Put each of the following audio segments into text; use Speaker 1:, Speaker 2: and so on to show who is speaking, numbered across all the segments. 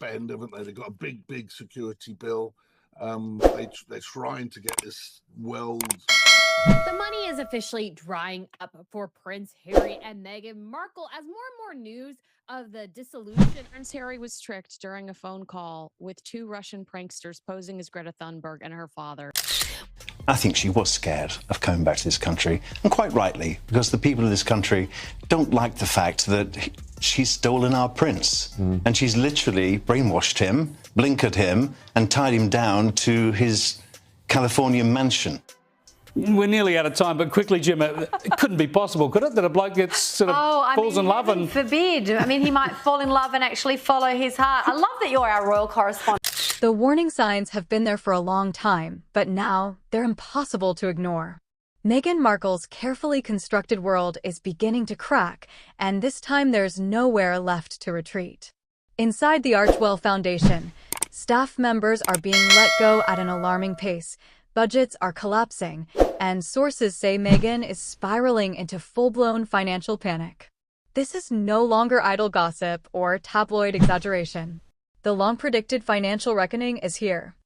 Speaker 1: defend, haven't they? They've got a big security bill. They're trying to get this world.
Speaker 2: The money is officially drying up for Prince Harry and Meghan Markle as more and more news of the dissolution. Prince Harry was tricked during a phone call with two Russian pranksters posing as Greta Thunberg and her father.
Speaker 3: I think she was scared of coming back to this country, and quite rightly, because the people of this country don't like the fact that she's stolen our prince. And she's literally brainwashed him, blinkered him, and tied him down to his California mansion.
Speaker 4: We're nearly out of time, but quickly, Jim, it couldn't be possible, could it, that a bloke gets sort of falls in love and...
Speaker 5: forbid. I mean, he might fall in love and actually follow his heart. I love that you're our royal correspondent.
Speaker 6: The warning signs have been there for a long time, but now they're impossible to ignore. Meghan Markle's carefully constructed world is beginning to crack, and this time there's nowhere left to retreat. Inside the Archwell Foundation, staff members are being let go at an alarming pace, budgets are collapsing, and sources say Meghan is spiraling into full-blown financial panic. This is no longer idle gossip or tabloid exaggeration. The long-predicted financial reckoning is here.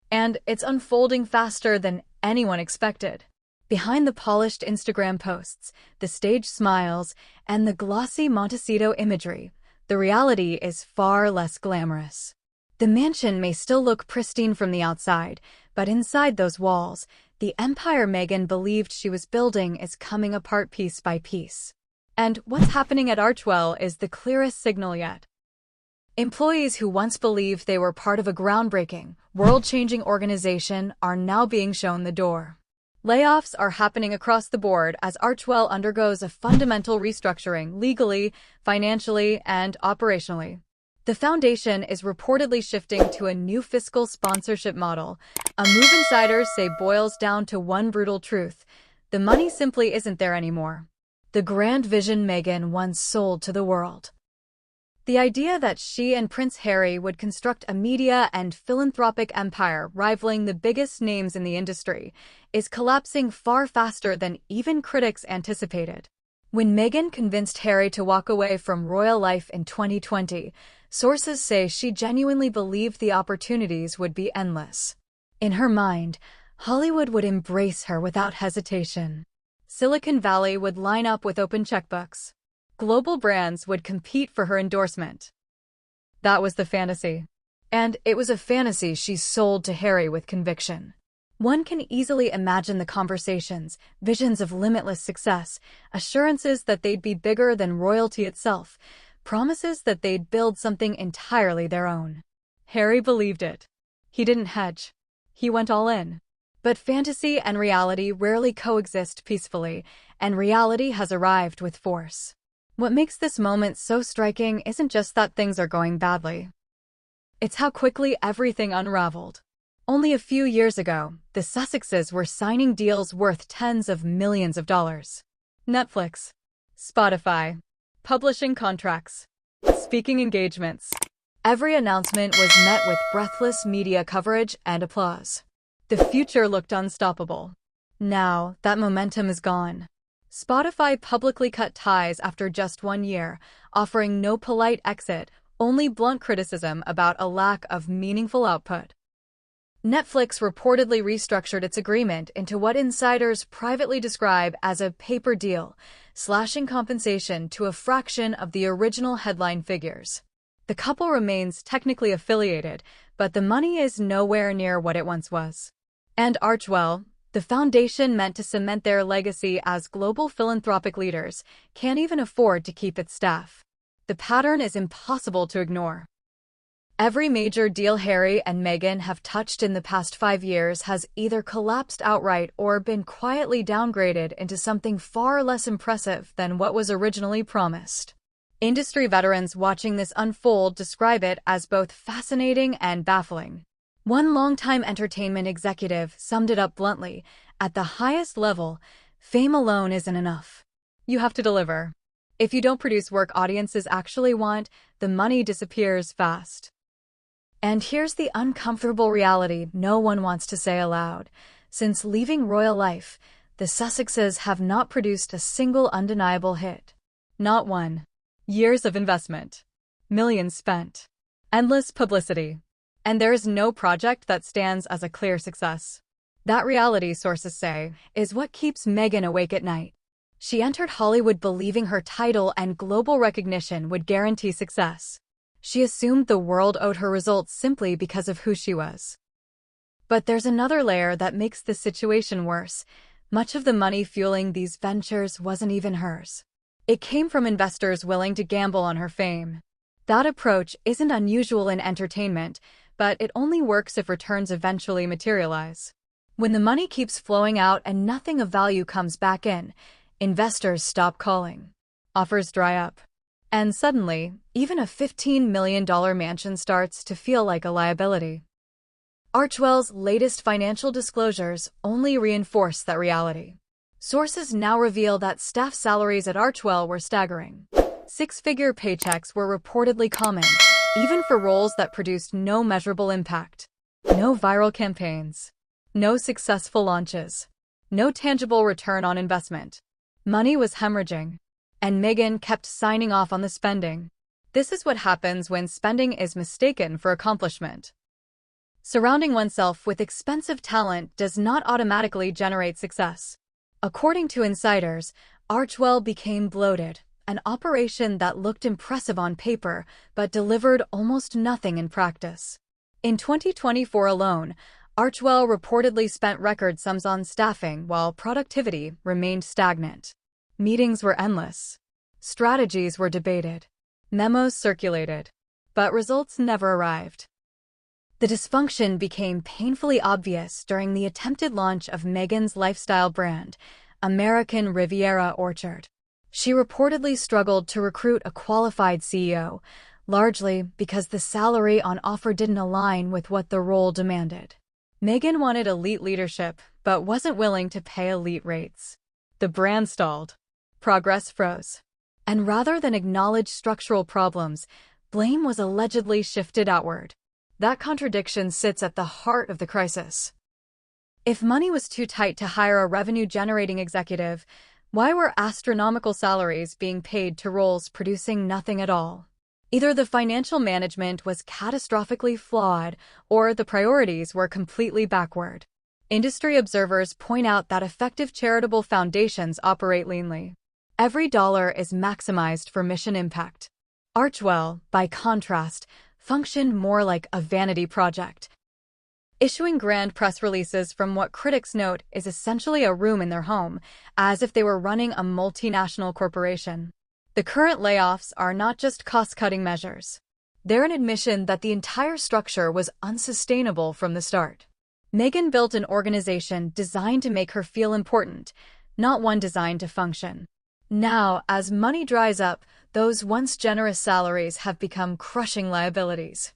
Speaker 6: And it's unfolding faster than anyone expected. Behind the polished Instagram posts, the staged smiles, and the glossy Montecito imagery, the reality is far less glamorous. The mansion may still look pristine from the outside, but inside those walls, the empire Meghan believed she was building is coming apart piece by piece. And what's happening at Archwell is the clearest signal yet. Employees who once believed they were part of a groundbreaking, world-changing organization are now being shown the door. Layoffs are happening across the board as Archwell undergoes a fundamental restructuring legally, financially, and operationally. The foundation is reportedly shifting to a new fiscal sponsorship model, a move insiders say boils down to one brutal truth: the money simply isn't there anymore. The grand vision Meghan once sold to the world. The idea that she and Prince Harry would construct a media and philanthropic empire rivaling the biggest names in the industry is collapsing far faster than even critics anticipated. When Meghan convinced Harry to walk away from royal life in 2020, sources say she genuinely believed the opportunities would be endless. In her mind, Hollywood would embrace her without hesitation. Silicon Valley would line up with open checkbooks. Global brands would compete for her endorsement. That was the fantasy. And it was a fantasy she sold to Harry with conviction. One can easily imagine the conversations, visions of limitless success, assurances that they'd be bigger than royalty itself, promises that they'd build something entirely their own. Harry believed it. He didn't hedge. He went all in. But fantasy and reality rarely coexist peacefully, and reality has arrived with force. What makes this moment so striking isn't just that things are going badly. It's how quickly everything unraveled. Only a few years ago, the Sussexes were signing deals worth tens of millions of dollars. Netflix, Spotify, publishing contracts, speaking engagements. Every announcement was met with breathless media coverage and applause. The future looked unstoppable. Now, that momentum is gone. Spotify publicly cut ties after just 1 year, offering no polite exit, only blunt criticism about a lack of meaningful output. Netflix reportedly restructured its agreement into what insiders privately describe as a paper deal, slashing compensation to a fraction of the original headline figures. The couple remains technically affiliated, but the money is nowhere near what it once was. And Archwell, the foundation meant to cement their legacy as global philanthropic leaders, can't even afford to keep its staff. The pattern is impossible to ignore. Every major deal Harry and Meghan have touched in the past 5 years has either collapsed outright or been quietly downgraded into something far less impressive than what was originally promised. Industry veterans watching this unfold describe it as both fascinating and baffling. One longtime entertainment executive summed it up bluntly: at the highest level, fame alone isn't enough. You have to deliver. If you don't produce work audiences actually want, the money disappears fast. And here's the uncomfortable reality no one wants to say aloud. Since leaving royal life, the Sussexes have not produced a single undeniable hit. Not one. Years of investment. Millions spent. endless publicity. And there is no project that stands as a clear success. That reality, sources say, is what keeps Meghan awake at night. She entered Hollywood believing her title and global recognition would guarantee success. She assumed the world owed her results simply because of who she was. But there's another layer that makes the situation worse. Much of the money fueling these ventures wasn't even hers. It came from investors willing to gamble on her fame. That approach isn't unusual in entertainment, but it only works if returns eventually materialize. When the money keeps flowing out and nothing of value comes back in, investors stop calling. Offers dry up. And suddenly, even a $15 million mansion starts to feel like a liability. Archwell's latest financial disclosures only reinforce that reality. Sources now reveal that staff salaries at Archwell were staggering. Six-figure paychecks were reportedly common, even for roles that produced no measurable impact. No viral campaigns. No successful launches. No tangible return on investment. Money was hemorrhaging. And Meghan kept signing off on the spending. This is what happens when spending is mistaken for accomplishment. Surrounding oneself with expensive talent does not automatically generate success. According to insiders, Archwell became bloated, an operation that looked impressive on paper but delivered almost nothing in practice. In 2024 alone, Archwell reportedly spent record sums on staffing while productivity remained stagnant. Meetings were endless. Strategies were debated. Memos circulated. But results never arrived. The dysfunction became painfully obvious during the attempted launch of Meghan's lifestyle brand, American Riviera Orchard. She reportedly struggled to recruit a qualified CEO, largely because the salary on offer didn't align with what the role demanded. Meghan wanted elite leadership, but wasn't willing to pay elite rates. The brand stalled. Progress froze. And rather than acknowledge structural problems, blame was allegedly shifted outward. That contradiction sits at the heart of the crisis. If money was too tight to hire a revenue-generating executive, why were astronomical salaries being paid to roles producing nothing at all? Either the financial management was catastrophically flawed, or the priorities were completely backward. Industry observers point out that effective charitable foundations operate leanly. Every dollar is maximized for mission impact. Archwell, by contrast, functioned more like a vanity project. Issuing grand press releases from what critics note is essentially a room in their home, as if they were running a multinational corporation. The current layoffs are not just cost-cutting measures. They're an admission that the entire structure was unsustainable from the start. Meghan built an organization designed to make her feel important, not one designed to function. Now, as money dries up, those once generous salaries have become crushing liabilities.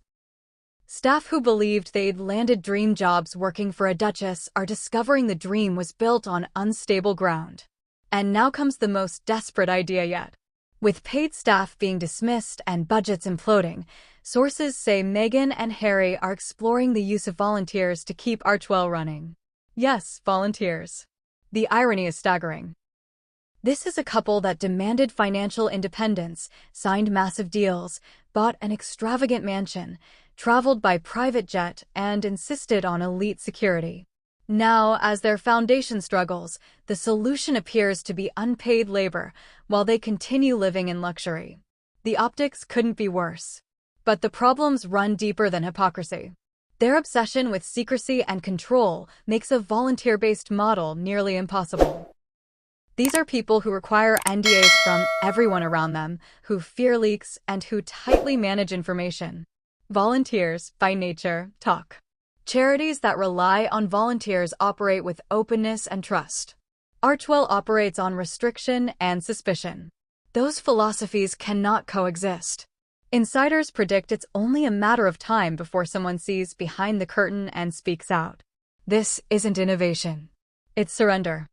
Speaker 6: Staff who believed they'd landed dream jobs working for a duchess are discovering the dream was built on unstable ground. And now comes the most desperate idea yet. With paid staff being dismissed and budgets imploding, sources say Meghan and Harry are exploring the use of volunteers to keep Archwell running. Yes, volunteers. The irony is staggering. This is a couple that demanded financial independence, signed massive deals, bought an extravagant mansion, traveled by private jet, and insisted on elite security. Now, as their foundation struggles, the solution appears to be unpaid labor, while they continue living in luxury. The optics couldn't be worse. But the problems run deeper than hypocrisy. Their obsession with secrecy and control makes a volunteer-based model nearly impossible. These are people who require NDAs from everyone around them, who fear leaks, and who tightly manage information. Volunteers, by nature, talk. Charities that rely on volunteers operate with openness and trust. Archwell operates on restriction and suspicion. Those philosophies cannot coexist. Insiders predict it's only a matter of time before someone sees behind the curtain and speaks out. This isn't innovation. It's surrender.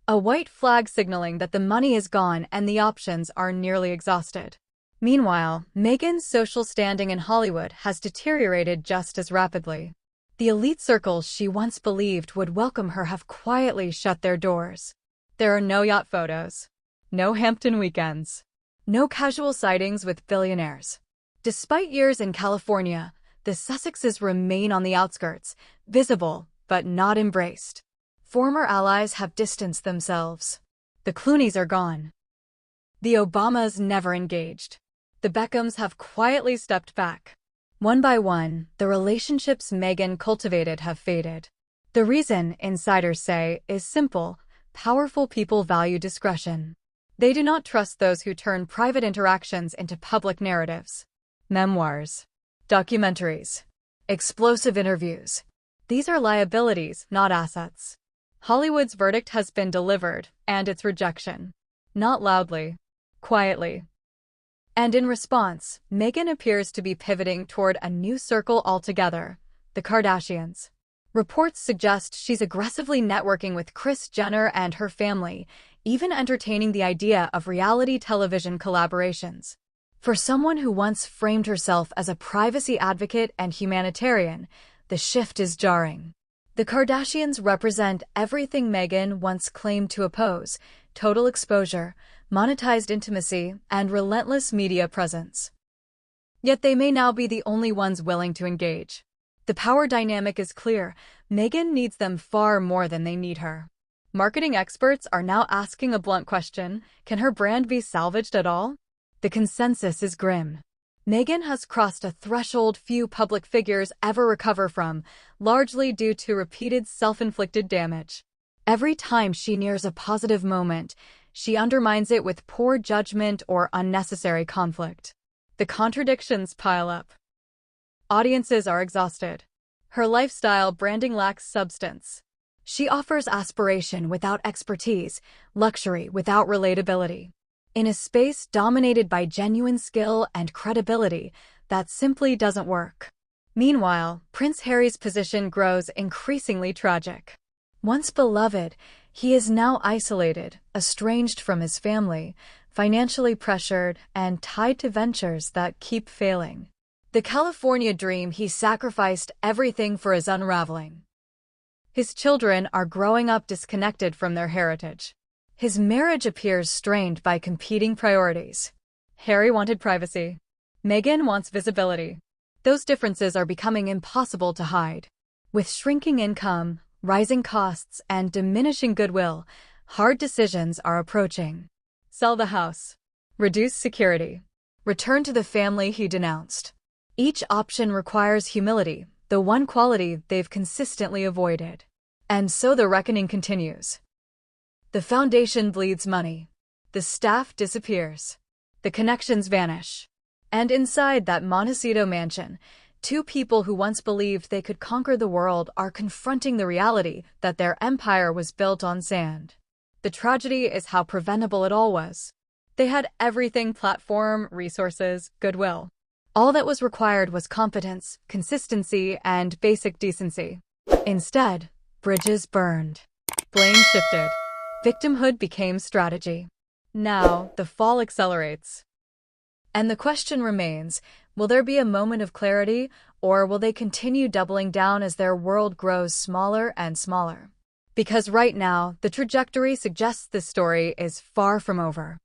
Speaker 6: A white flag signaling that the money is gone and the options are nearly exhausted. Meanwhile, Meghan's social standing in Hollywood has deteriorated just as rapidly. The elite circles she once believed would welcome her have quietly shut their doors. There are no yacht photos, no Hampton weekends, no casual sightings with billionaires. Despite years in California, the Sussexes remain on the outskirts, visible but not embraced. Former allies have distanced themselves. The Clooneys are gone. The Obamas never engaged. The Beckhams have quietly stepped back. One by one, the relationships Meghan cultivated have faded. The reason, insiders say, is simple: powerful people value discretion. They do not trust those who turn private interactions into public narratives. Memoirs, documentaries, explosive interviews. These are liabilities, not assets. Hollywood's verdict has been delivered, and its rejection. Not loudly, quietly. And in response, Meghan appears to be pivoting toward a new circle altogether: the Kardashians. Reports suggest she's aggressively networking with Kris Jenner and her family, even entertaining the idea of reality television collaborations. For someone who once framed herself as a privacy advocate and humanitarian, the shift is jarring. The Kardashians represent everything Meghan once claimed to oppose: total exposure, monetized intimacy, and relentless media presence. Yet they may now be the only ones willing to engage. The power dynamic is clear: Meghan needs them far more than they need her. Marketing experts are now asking a blunt question: can her brand be salvaged at all? The consensus is grim. Meghan has crossed a threshold few public figures ever recover from, largely due to repeated self-inflicted damage. Every time she nears a positive moment, she undermines it with poor judgment or unnecessary conflict. The contradictions pile up. Audiences are exhausted. Her lifestyle branding lacks substance. She offers aspiration without expertise, luxury without relatability. In a space dominated by genuine skill and credibility, that simply doesn't work. Meanwhile, Prince Harry's position grows increasingly tragic. Once beloved, he is now isolated, estranged from his family, financially pressured, and tied to ventures that keep failing. The California dream he sacrificed everything for is unraveling. His children are growing up disconnected from their heritage. His marriage appears strained by competing priorities. Harry wanted privacy. Meghan wants visibility. Those differences are becoming impossible to hide. With shrinking income, rising costs, and diminishing goodwill, hard decisions are approaching. Sell the house. Reduce security. Return to the family he denounced. Each option requires humility, the one quality they've consistently avoided. And so the reckoning continues. The foundation bleeds money. The staff disappears. The connections vanish. And inside that Montecito mansion, two people who once believed they could conquer the world are confronting the reality that their empire was built on sand. The tragedy is how preventable it all was. They had everything: platform, resources, goodwill. All that was required was competence, consistency, and basic decency. Instead, bridges burned. Blame shifted. Victimhood became strategy. Now, the fall accelerates. And the question remains, will there be a moment of clarity, or will they continue doubling down as their world grows smaller and smaller? Because right now, the trajectory suggests this story is far from over.